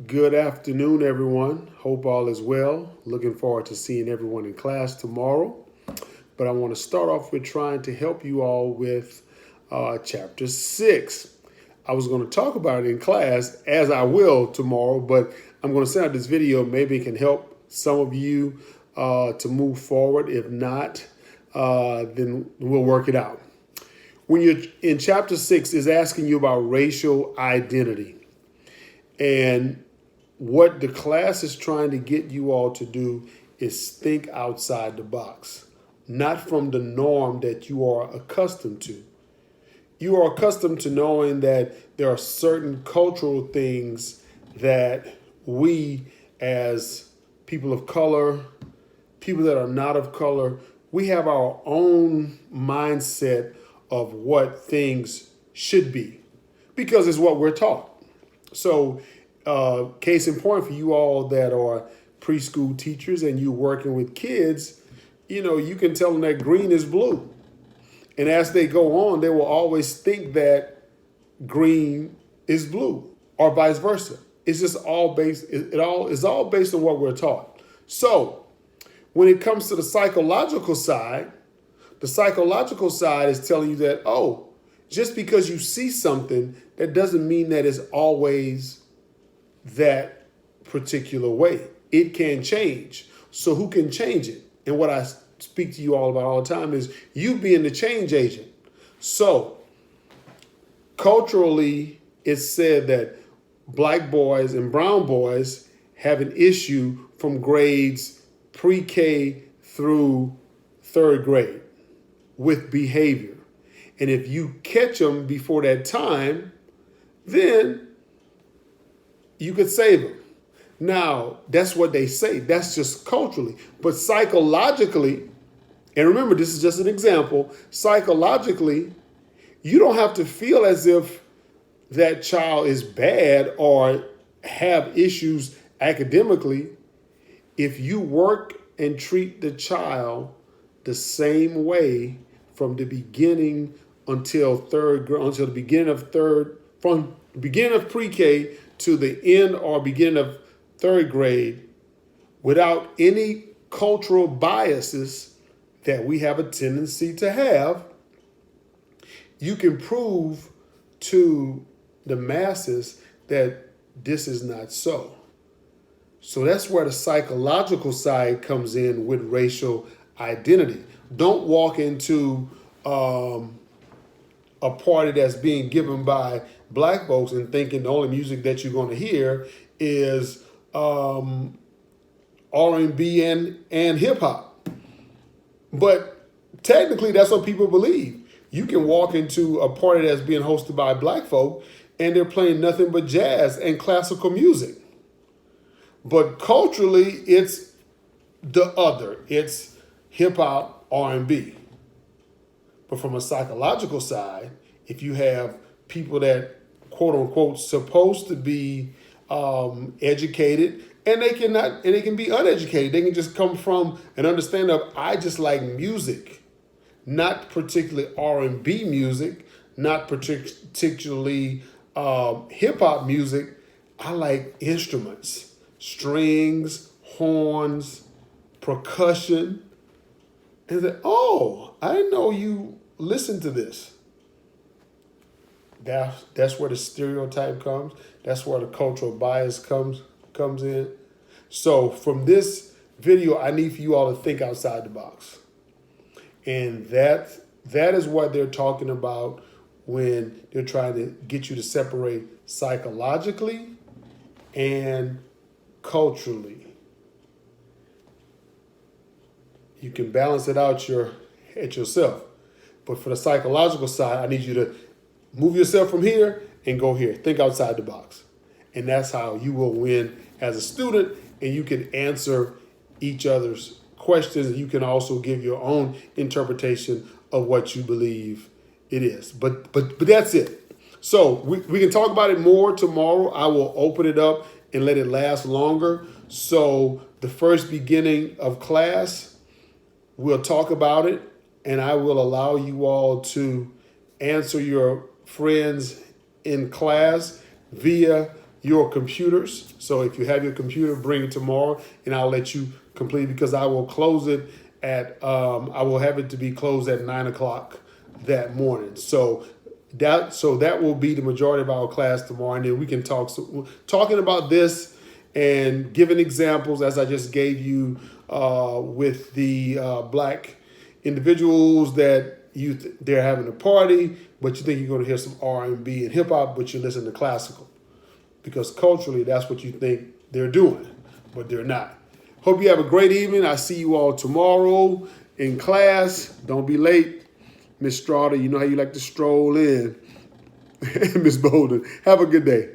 Good afternoon, everyone. Hope all is well. Looking forward to seeing everyone in class tomorrow. But I want to start off with trying to help you all with chapter 6. I was going to talk about it in class, as I will tomorrow, but I'm going to send out this video. Maybe it can help some of you to move forward. If not, then we'll work it out. When you're in chapter 6, is asking you about racial identity. And what the class is trying to get you all to do is think outside the box, not from the norm that you are accustomed to. You are accustomed to knowing that there are certain cultural things that we, as people of color, people that are not of color, we have our own mindset of what things should be because it's what we're taught. So, case in point for you all that are preschool teachers and you working with kids, you can tell them that green is blue. And as they go on, they will always think that green is blue or vice versa. It's just all based, it's all based on what we're taught. So when it comes to the psychological side is telling you that, oh, just because you see something, that doesn't mean that it's always that particular way. It can change. So who can change it? And what I speak to you all about all the time is you being the change agent. So culturally, it's said that black boys and brown boys have an issue from grades pre-K through third grade with behavior. And if you catch them before that time, then you could save them. Now, that's what they say. That's just culturally. But psychologically, and remember, this is just an example, psychologically, you don't have to feel as if that child is bad or have issues academically if you work and treat the child the same way from the beginning until third grade, until the beginning of from the beginning of pre-K to the end or beginning of third grade, without any cultural biases that we have a tendency to have, you can prove to the masses that this is not so. So that's where the psychological side comes in with racial identity. Don't walk into a party that's being given by black folks and thinking the only music that you're going to hear is R&B and hip hop. But technically, that's what people believe. You can walk into a party that's being hosted by black folk and they're playing nothing but jazz and classical music. But culturally, it's the other. It's hip hop, R&B. But from a psychological side, if you have people that, quote unquote, supposed to be educated, and they can be uneducated. They can just come from an understanding of, I just like music, not particularly R&B music, not particularly hip hop music. I like instruments, strings, horns, percussion. And that, oh, I didn't know you listened to this. That's where the stereotype comes. That's where the cultural bias comes in. So from this video, I need for you all to think outside the box. And that is what they're talking about when they're trying to get you to separate psychologically and culturally. You can balance it out yourself. But for the psychological side, I need you to move yourself from here and go here. Think outside the box. And that's how you will win as a student, and you can answer each other's questions. You can also give your own interpretation of what you believe it is. But that's it. So we can talk about it more tomorrow. I will open it up and let it last longer. So the first beginning of class, we'll talk about it, and I will allow you all to answer your friends in class via your computers. So if you have your computer, bring it tomorrow, and I'll let you complete because I will close it at I will have it to be closed at 9 o'clock that morning. So that will be the majority of our class tomorrow, and then we can talking about this and giving examples as I just gave you with the black individuals that they're having a party, but you think you're going to hear some R&B and hip hop, but you listen to classical because culturally that's what you think they're doing, but they're not. Hope you have a great evening. I see you all tomorrow in class. Don't be late. Miss Strada, you know how you like to stroll in. Miss Bolden, have a good day.